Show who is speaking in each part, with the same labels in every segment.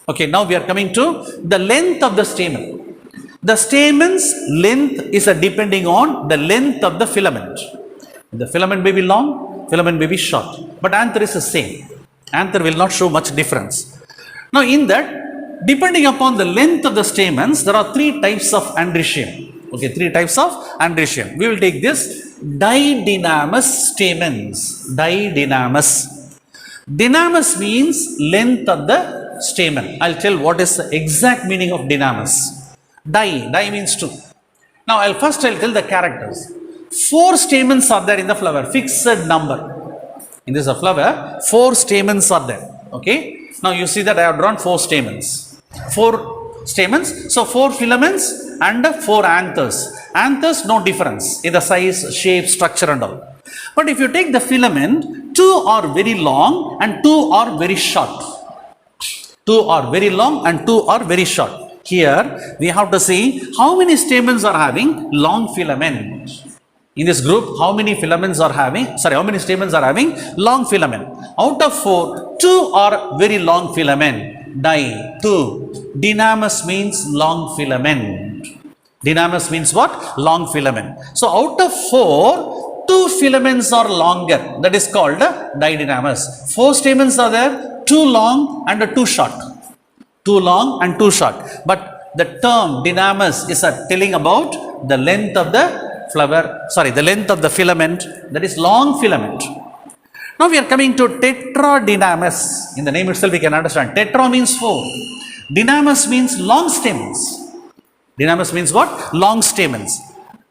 Speaker 1: Okay, now we are coming to the length of the stamen. The stamen's length is depending on the length of the filament. The filament may be long, filament may be short, but anther is the same. Anther will not show much difference. Now in that, depending upon the length of the stamens, there are three types of androecium. Okay, three types of androecium. We will take this didynamous stamens. Didynamous. Dynamous means length of the stamen. I'll tell what is the exact meaning of dynamous. Di means two. Now I'll tell the characters. 4 stamens are there in the flower, fixed number. In this flower, 4 stamens are there. Okay. Now you see that I have drawn 4 stamens. 4 stamens. So 4 filaments and 4 anthers. Anthers, no difference in the size, shape, structure and all. But if you take the filament, 2 are very long and 2 are very short. 2 are very long and 2 are very short. Here we have to see how many stamens are having long filament. In this group, how many stamens are having long filament? Out of 4, 2 are very long filament. 2. Dynamous means long filament. Dynamous means what? Long filament. So out of 4, 2 filaments are longer. That is called didynamous. 4 stamens are there, 2 long and 2 short. 2 long and 2 short. But the term dynamous is telling about the length of the the length of the filament, that is long filament. Now we are coming to tetradynamous. In the name itself we can understand. Tetra means 4. Dynamous means long stamens. Dynamous means what? Long stamens.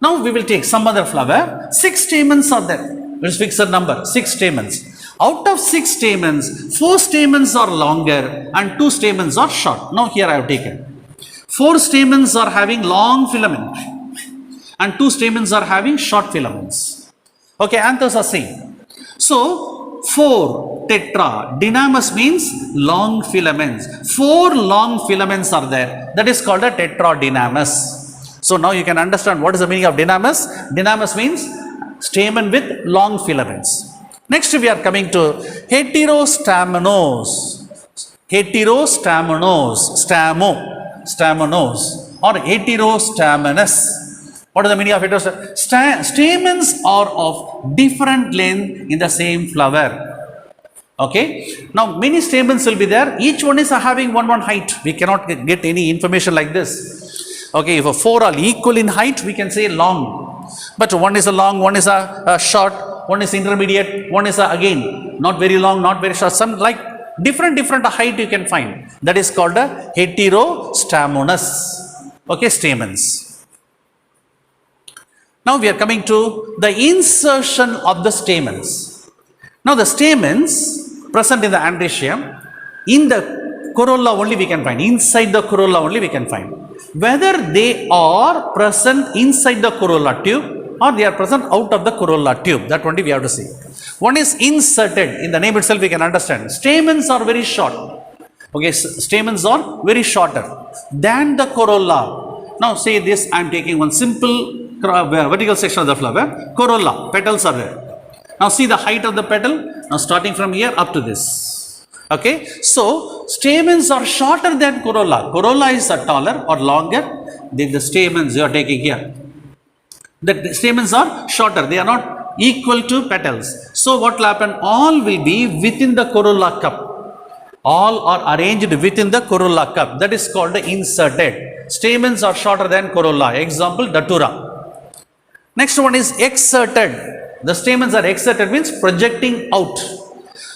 Speaker 1: Now we will take some other flower. 6 stamens are there. Let's fix a number. 6 stamens. Out of 6 stamens, 4 stamens are longer and 2 stamens are short. Now here I have taken 4 stamens are having long filament and 2 stamens are having short filaments. Okay, anthers are same. So 4 tetra, dynamous means long filaments. 4 long filaments are there. That is called a tetradynamous. So now you can understand what is the meaning of dynamous. Dynamous means stamen with long filaments. Next we are coming to heterostaminous. Staminous or heterostaminous. What is the meaning of heterostaminous? Stamens are of different length in the same flower. Okay. Now many stamens will be there. Each one is having one height. We cannot get any information like this. Okay. If 4 are equal in height, we can say long. But one is a long, one is a short, one is intermediate, one is again not very long, not very short. Some like different height you can find. That is called a heterostaminous. Okay, stamens. Now we are coming to the insertion of the stamens. Now the stamens present in the androecium, in the corolla only we can find. Inside the corolla only we can find. Whether they are present inside the corolla tube or they are present out of the corolla tube, that only we have to see. One is inserted. In the name itself we can understand. Stamens are very short. Okay, stamens are very shorter than the corolla. Now say this, I am taking one simple vertical section of the flower. Corolla, petals are there. Now see the height of the petal. Now starting from here up to this. Okay, so stamens are shorter than corolla. Corolla is taller or longer than the stamens you are taking here. The stamens are shorter. They are not equal to petals. So what will happen? All will be within the corolla cup. All are arranged within the corolla cup. That is called the inserted. Stamens are shorter than corolla. Example, datura. Next one is exerted. The stamens are exerted means projecting out.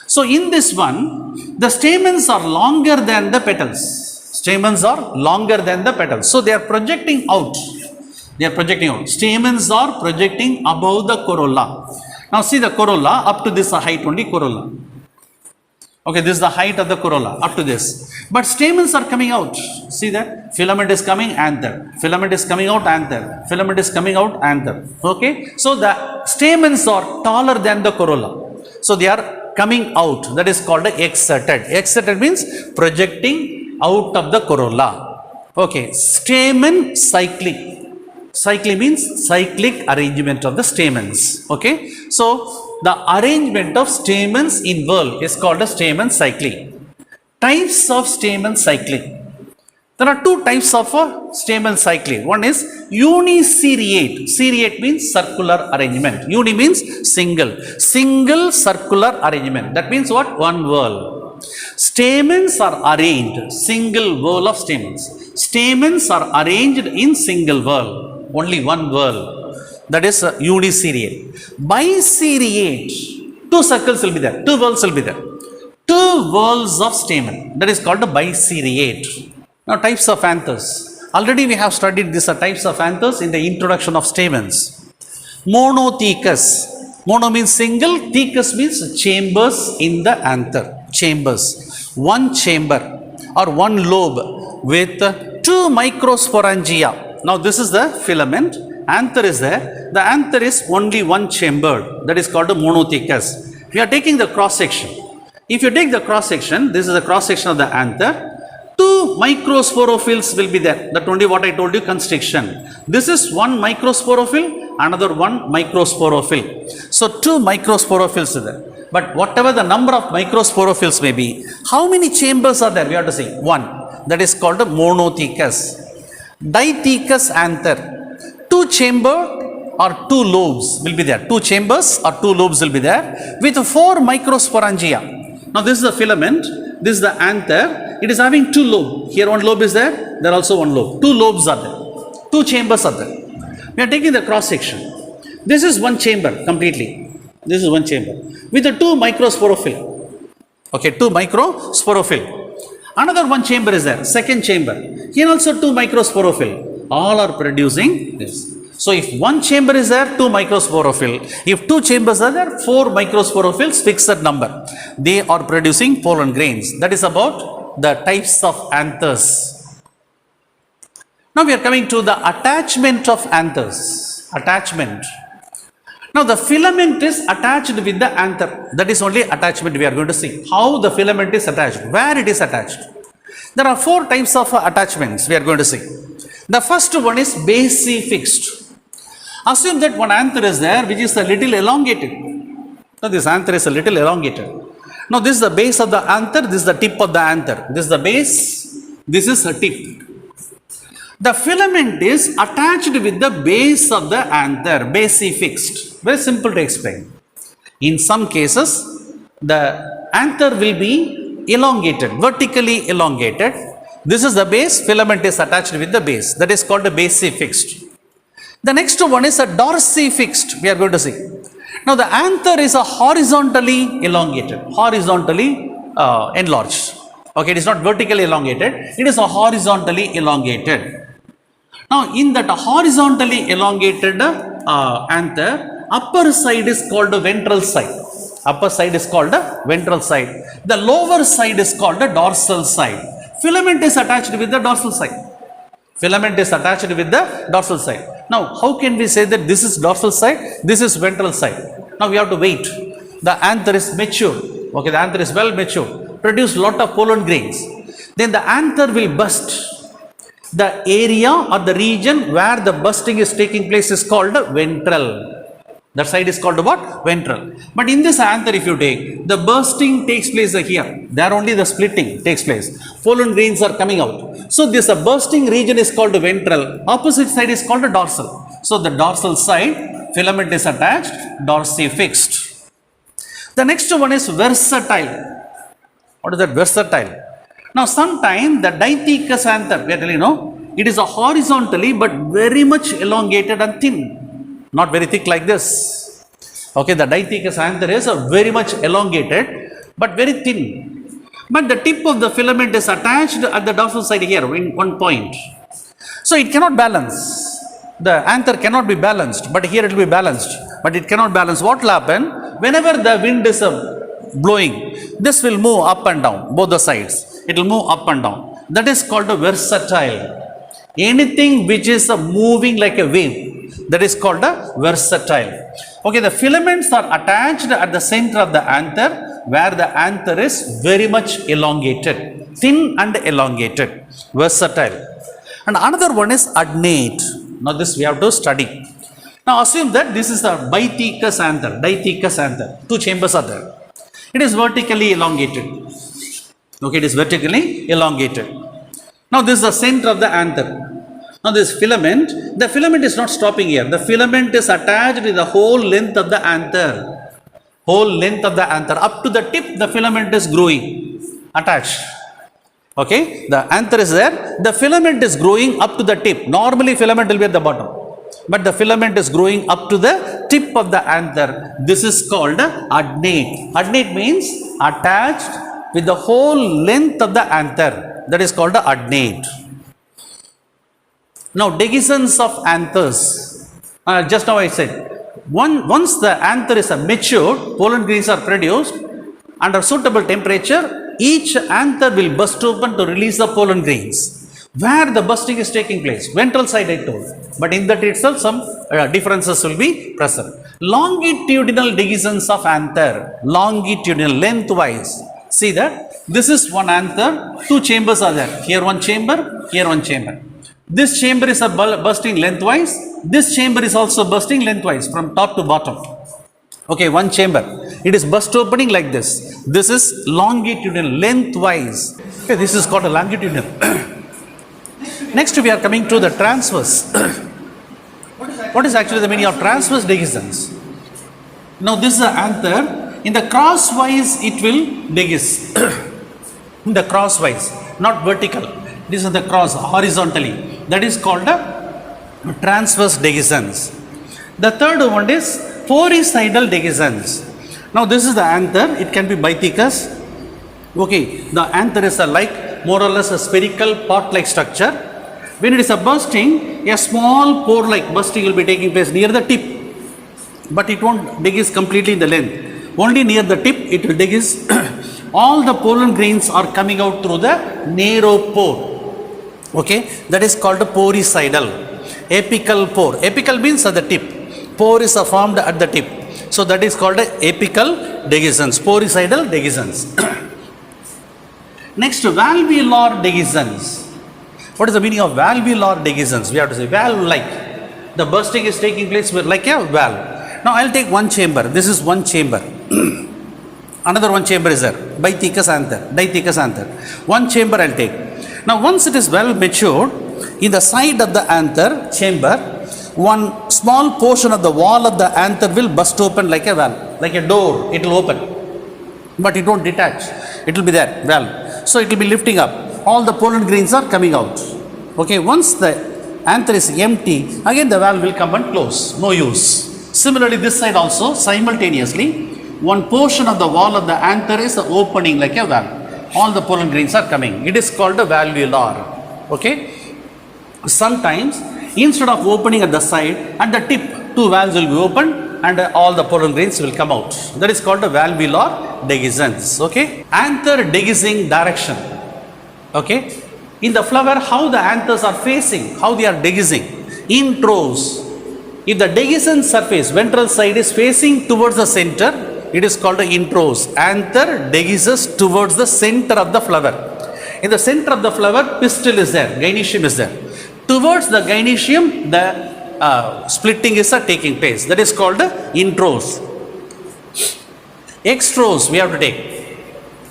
Speaker 1: So in this one, the stamens are longer than the petals. Stamens are longer than the petals. So they are projecting out. They are projecting out. Stamens are projecting above the corolla. Now see the corolla up to this height only corolla. Okay, this is the height of the corolla up to this. But stamens are coming out. See that? Filament is coming, anther. Filament is coming out, anther. Filament is coming out, anther. Okay. So the stamens are taller than the corolla. So they are coming out. That is called exerted. Exerted means projecting out of the corolla. Okay. Stamen cyclic. Cyclic means cyclic arrangement of the stamens. Okay. So the arrangement of stamens in whorl is called a stamen cyclic. Types of stamen cycling. There are two types of stamen cycling. One is uniseriate. Seriate means circular arrangement. Uni means single. Single circular arrangement. That means what? One whorl. Stamens are arranged. Single whorl of stamens. Stamens are arranged in single whorl. Only one whorl. That is uniseriate. Biseriate. Two circles will be there. Two whorls will be there. Two whorls of stamen. That is called a biseriate. Now, types of anthers. Already we have studied these types of anthers in the introduction of stamens. Monothecous. Mono means single, thecous means chambers in the anther. Chambers. One chamber or one lobe with two microsporangia. Now, this is the filament. Anther is there. The anther is only one chambered. That is called a monothecous. We are taking the cross section. If you take the cross section, this is the cross section of the anther. Two microsporophylls will be there. That only what I told you, constriction. This is one microsporophyll, another one microsporophyll. So two microsporophylls are there. But whatever the number of microsporophylls may be, how many chambers are there? We have to see one. That is called a monothecous. Dithecous anther. Two chamber or two lobes will be there. Two chambers or two lobes will be there with four microsporangia. Now this is the filament. This is the anther. It is having two lobes. Here one lobe is there. There also one lobe. Two lobes are there. Two chambers are there. We are taking the cross section. This is one chamber completely. This is one chamber with the two microsporophyll. Okay, two microsporophyll. Another one chamber is there. Second chamber. Here also two microsporophyll. All are producing this. So if one chamber is there, two microsporophyll. If two chambers are there, four microsporophylls, fixed number. They are producing pollen grains. That is about the types of anthers. Now we are coming to the attachment of anthers. Attachment. Now the filament is attached with the anther. That is only attachment we are going to see. How the filament is attached, where it is attached. There are four types of attachments we are going to see. The first one is base-fixed. Assume that one anther is there which is a little elongated. Now this anther is a little elongated. Now this is the base of the anther, this is the tip of the anther. This is the base, this is the tip. The filament is attached with the base of the anther, base-fixed. Very simple to explain. In some cases, the anther will be elongated, vertically elongated. This is the base, filament is attached with the base. That is called a base-fixed. The next one is a dorsi-fixed, we are going to see. Now the anther is a horizontally elongated, horizontally enlarged. Okay, it is not vertically elongated, it is a horizontally elongated. Now in that horizontally elongated anther, upper side is called the ventral side. Upper side is called the ventral side. The lower side is called the dorsal side. Filament is attached with the dorsal side. Filament is attached with the dorsal side. Now, how can we say that this is dorsal side, this is ventral side? Now, we have to wait. The anther is mature. Okay, the anther is well mature. Produce lot of pollen grains. Then the anther will burst. The area or the region where the bursting is taking place is called ventral. That side is called what? Ventral. But in this anther, if you take, the bursting takes place here. There only the splitting takes place. Pollen grains are coming out. So this bursting region is called ventral. Opposite side is called dorsal. So the dorsal side, filament is attached, dorsi-fixed. The next one is versatile. What is that? Versatile. Now sometimes the dithecous anther, we are telling you, it is a horizontally but very much elongated and thin. Not very thick like this. Okay, the dithecous anther is very much elongated but very thin. But the tip of the filament is attached at the dorsal side here in one point. So it cannot balance. The anther cannot be balanced, but here it will be balanced. But it cannot balance. What will happen? Whenever the wind is blowing, this will move up and down, both the sides. It will move up and down. That is called a versatile. Anything which is moving like a wave, that is called a versatile. Okay, the filaments are attached at the center of the anther where the anther is very much elongated, thin and elongated, versatile. And another one is adnate. Now this we have to study. Now assume that this is a bithecous anther, dithecous anther. Two chambers are there. It is vertically elongated. Okay, it is vertically elongated. Now this is the center of the anther. Now this filament, the filament is not stopping here. The filament is attached with the whole length of the anther. Whole length of the anther. Up to the tip, the filament is growing, attached. Okay, the anther is there. The filament is growing up to the tip. Normally filament will be at the bottom, but the filament is growing up to the tip of the anther. This is called adnate. Adnate means attached with the whole length of the anther. That is called the adnate. Now dehiscence of anthers. Just now I said, once the anther is matured, pollen grains are produced under suitable temperature. Each anther will burst open to release the pollen grains. Where the bursting is taking place, ventral side I told, but in that itself some differences will be present. Longitudinal dehiscence of anther, longitudinal, lengthwise. See that this is one anther, two chambers are there. Here one chamber, here one chamber. This chamber is bursting lengthwise. This chamber is also bursting lengthwise from top to bottom. Okay, one chamber. It is burst opening like this. This is longitudinal, lengthwise. Okay, this is called a longitudinal. Next, we are coming to the transverse. What is actually the meaning of transverse dehiscence? Now, this is an anther. In the crosswise, it will dehisce. In the crosswise, not vertical. This is the cross, horizontally. That is called a transverse dehiscence. The third one is poricidal dehiscence. Now this is the anther. It can be bythecous. Okay, the anther is like more or less a spherical pot-like structure. When it is bursting, a small pore-like bursting will be taking place near the tip, but it won't dehisce completely in the length. Only near the tip it will dehisce. All the pollen grains are coming out through the narrow pore. Okay, that is called a poricidal. Apical pore. Apical means at the tip. Pore is formed at the tip. So that is called a apical dehiscence, poricidal dehiscence. Next, valvular dehiscence. What is the meaning of valvular dehiscence? We have to say valve-like. The bursting is taking place like a valve. Now I'll take one chamber. This is one chamber. Another one chamber is there. Bythecous anther, dithecous anther. One chamber I'll take. Now once it is well matured, in the side of the anther chamber, one small portion of the wall of the anther will burst open like a valve, like a door. It will open, but it won't detach. It will be there, valve. So it will be lifting up. All the pollen grains are coming out. Okay, once the anther is empty, again the valve will come and close. No use. Similarly, this side also simultaneously, one portion of the wall of the anther is opening like a valve. All the pollen grains are coming. It is called a valvular. Okay. Sometimes instead of opening at the side, at the tip, two valves will be opened and all the pollen grains will come out. That is called a valvular dehiscence. Okay. Anther dehiscing direction. Okay. In the flower, how the anthers are facing, how they are dehiscing. In rows. If the dehiscent surface, ventral side is facing towards the center, it is called the introse. Anther dehisces towards the center of the flower. In the center of the flower, pistil is there, gynoecium is there. Towards the gynoecium, the splitting is taking place. That is called the introse. Extrose we have to take.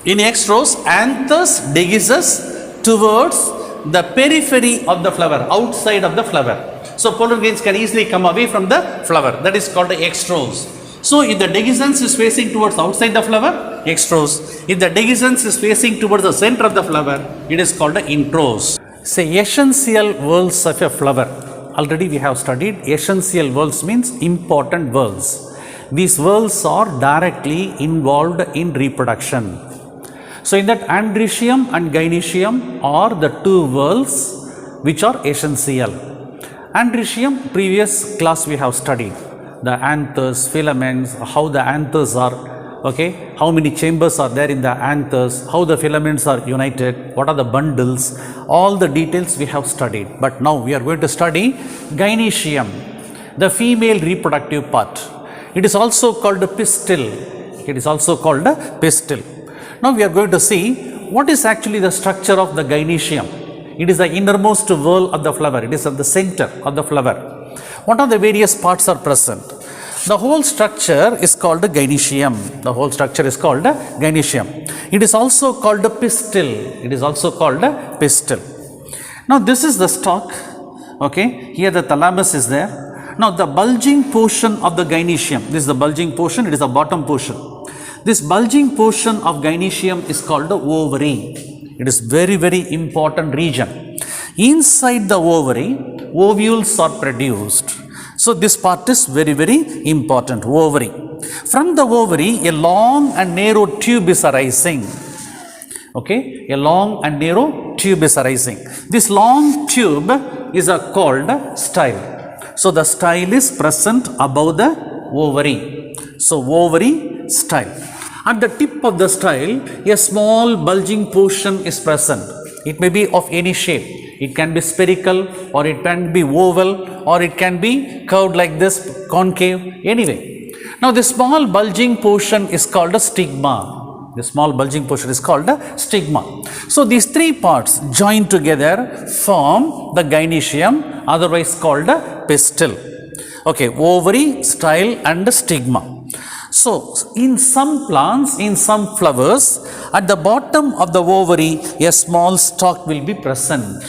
Speaker 1: In extrose, anthers dehisces towards the periphery of the flower, outside of the flower. So pollen grains can easily come away from the flower. That is called the extrose. So if the dehiscence is facing towards outside the flower, extrose. If the dehiscence is facing towards the center of the flower, it is called the introse. Say essential whorls of a flower. Already we have studied essential whorls means important whorls. These whorls are directly involved in reproduction. So in that androecium and gynoecium are the two whorls which are essential. Androecium, previous class we have studied. The anthers, filaments, how the anthers are, okay, how many chambers are there in the anthers, how the filaments are united, what are the bundles, all the details we have studied. But now we are going to study gynoecium, the female reproductive part. It is also called a pistil. It is also called a pistil. Now we are going to see what is actually the structure of the gynoecium. It is the innermost whorl of the flower. It is at the center of the flower. What are the various parts are present? The whole structure is called a gynoecium. The whole structure is called a gynoecium. It is also called a pistil. It is also called a pistil. Now this is the stalk. Okay, here the thalamus is there. Now the bulging portion of the gynoecium, this is the bulging portion, it is the bottom portion. This bulging portion of gynoecium is called the ovary. It is very, very important region. Inside the ovary, ovules are produced. So this part is very, very important, ovary. From the ovary, a long and narrow tube is arising. Okay, a long and narrow tube is arising. This long tube is called style. So the style is present above the ovary. So ovary style. At the tip of the style, a small bulging portion is present. It may be of any shape. It can be spherical, or it can be oval, or it can be curved like this, concave, anyway. Now the small bulging portion is called a stigma. The small bulging portion is called a stigma. So these three parts joined together form the gynoecium, otherwise called a pistil. Okay, ovary, style and stigma. So in some plants, in some flowers, at the bottom of the ovary, a small stalk will be present.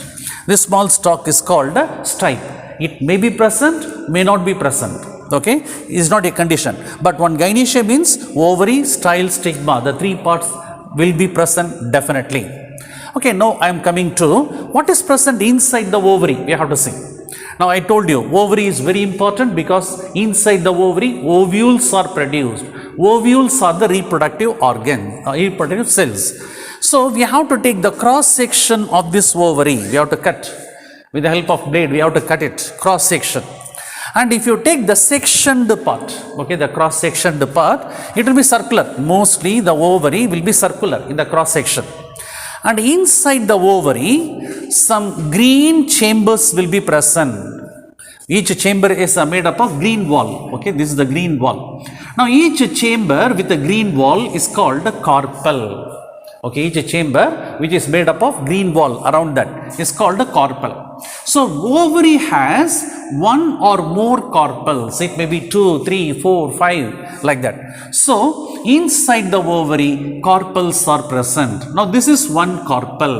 Speaker 1: This small stalk is called a stipe. It may be present, may not be present. Okay, is not a condition. But one gynoecium means ovary, style, stigma. The three parts will be present definitely. Okay, now I am coming to what is present inside the ovary. We have to see. Now I told you ovary is very important because inside the ovary ovules are produced. Ovules are the reproductive organ, reproductive cells. So we have to take the cross section of this ovary. We have to cut with the help of blade. We have to cut it cross section. And if you take the sectioned part, okay, the cross sectioned part, it will be circular. Mostly the ovary will be circular in the cross section. And inside the ovary, some green chambers will be present. Each chamber is made up of green wall. Okay, this is the green wall. Now each chamber with a green wall is called a carpel. Okay, each chamber which is made up of green wall around that is called a carpel. So ovary has one or more carpels. It may be 2, 3, 4, 5 like that. So inside the ovary carpels are present. Now this is one carpel.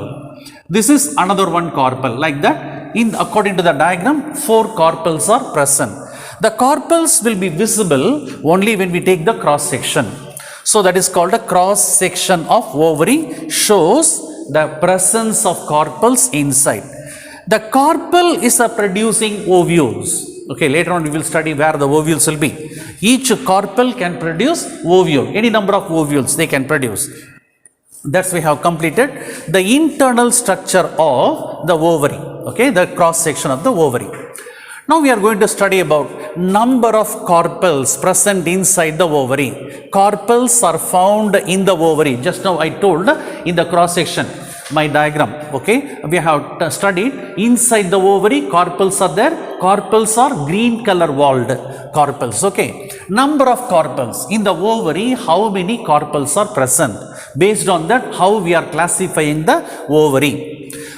Speaker 1: This is another one carpel like that. According to the diagram, 4 carpels are present. The carpels will be visible only when we take the cross section. So that is called a cross section of ovary, shows the presence of carpels inside. The carpel is producing ovules. Okay, later on we will study where the ovules will be. Each carpel can produce ovule. Any number of ovules they can produce. That's we have completed the internal structure of the ovary. Okay, the cross section of the ovary. Now we are going to study about number of carpels present inside the ovary. Carpels are found in the ovary. Just now I told in the cross section, my diagram. Okay, we have studied inside the ovary, carpels are there. Carpels are green color walled carpels. Okay, number of carpels in the ovary, how many carpels are present? Based on that, how we are classifying the ovary.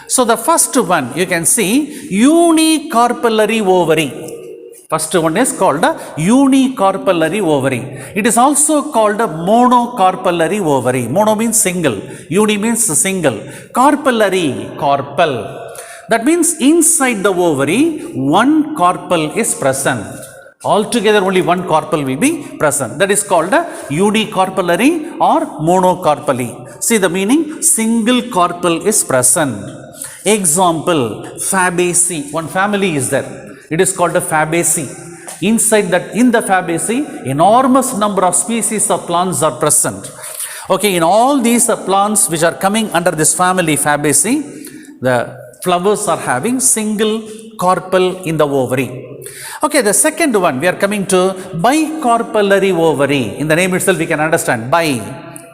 Speaker 1: So the first one you can see unicarpellary ovary. First one is called a unicarpellary ovary. It is also called a monocarpellary ovary. Mono means single, uni means single, carpellary, carpel. That means inside the ovary one carpel is present. Altogether only one carpel will be present. That is called a unicarpellary or monocarpellary. See the meaning? Single carpel is present. Example, Fabaceae. One family is there. It is called a Fabaceae. Inside that, in the Fabaceae, enormous number of species of plants are present. Okay, in all these plants which are coming under this family Fabaceae, the flowers are having single carpel in the ovary. Okay, the second one we are coming to bicarpellary ovary. In the name itself we can understand bi,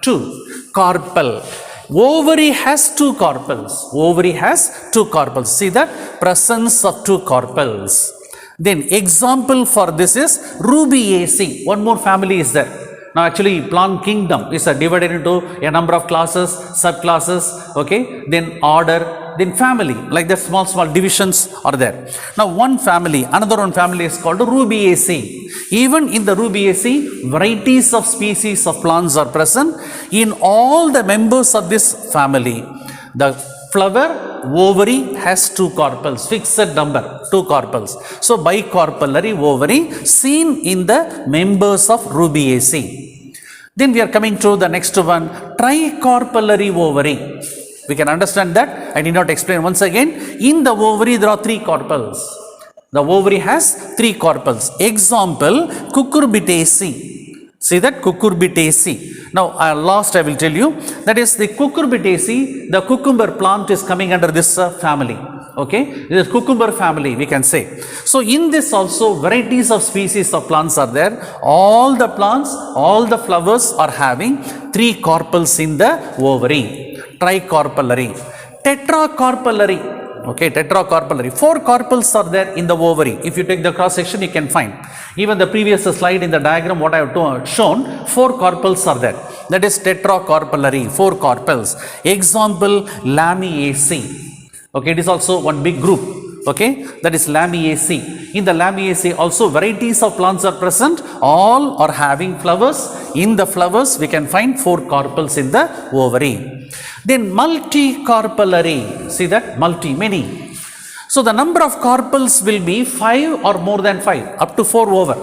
Speaker 1: two, carpel. Ovary has 2 carpels. Ovary has 2 carpels. See that presence of 2 carpels. Then example for this is Rubiaceae. One more family is there. Now actually plant kingdom is divided into a number of classes, subclasses. Okay. Then order, then family, like that small divisions are there. Now one family, another one family is called Rubiaceae. Even in the Rubiaceae, varieties of species of plants are present. In all the members of this family, the flower ovary has 2 carpels, fixed number, 2 carpels. So bicarpellary ovary seen in the members of Rubiaceae. Then we are coming to the next one, tricarpellary ovary. We can understand that. I did not explain once again. In the ovary, there are 3 carpels. The ovary has 3 carpels. Example, Cucurbitaceae. See that? Cucurbitaceae. Now, last I will tell you, that is the Cucurbitaceae, the cucumber plant is coming under this family. Okay, this is cucumber family, we can say. So in this also varieties of species of plants are there. All the plants, all the flowers are having 3 carpels in the ovary. Tricarpellary. Tetracarpellary. Okay, tetracarpellary. 4 carpels are there in the ovary. If you take the cross section, you can find. Even the previous slide in the diagram, what I have shown, 4 carpels are there. That is tetracarpellary, 4 carpels. Example, Lamiaceae. Okay, it is also one big group. Okay, that is Lamiaceae. In the Lamiaceae also varieties of plants are present. All are having flowers. In the flowers, we can find 4 carpels in the ovary. Then multicarpellary. See that? Many. So the number of carpels will be 5 or more than 5, up to 4 over.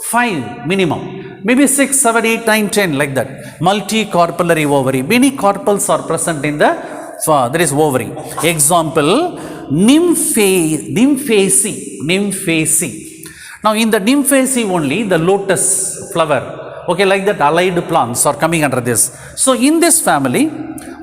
Speaker 1: 5 minimum. Maybe 6, 7, 8, 9, 10 like that. Multicarpellary ovary. Many carpels are present in the there is ovary. Example, Nymphaceae. Now in the Nymphaceae only, the lotus flower, okay, like that allied plants are coming under this. So in this family,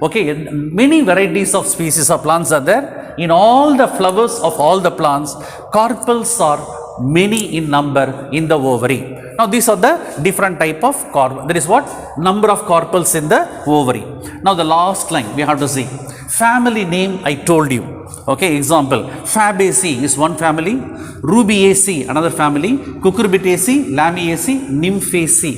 Speaker 1: okay, many varieties of species of plants are there. In all the flowers of all the plants, carpels are many in number in the ovary. Now these are the different type of carpel. There is what? Number of carpels in the ovary. Now the last line we have to see. Family name I told you. Okay, example, Fabaceae is one family, Rubiaceae another family, Cucurbitaceae, Lamiaceae, Nymphaceae.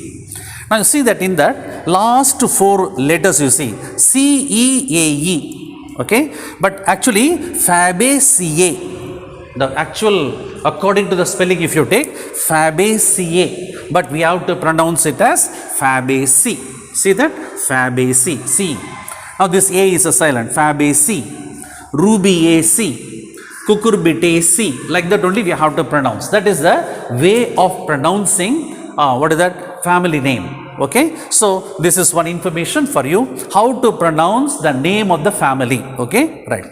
Speaker 1: Now you see that in that last 4 letters you see CEAE. Okay, but actually Fabaceae, the actual according to the spelling, if you take Fabaceae, but we have to pronounce it as Fabaceae. See that? Fabaceae. See. Now this A is a silent. Fabaceae, Rubiaceae, Cucurbitaceae. Like that only we have to pronounce. That is the way of pronouncing. What is that? Family name. Okay. So this is one information for you how to pronounce the name of the family. Okay. Right.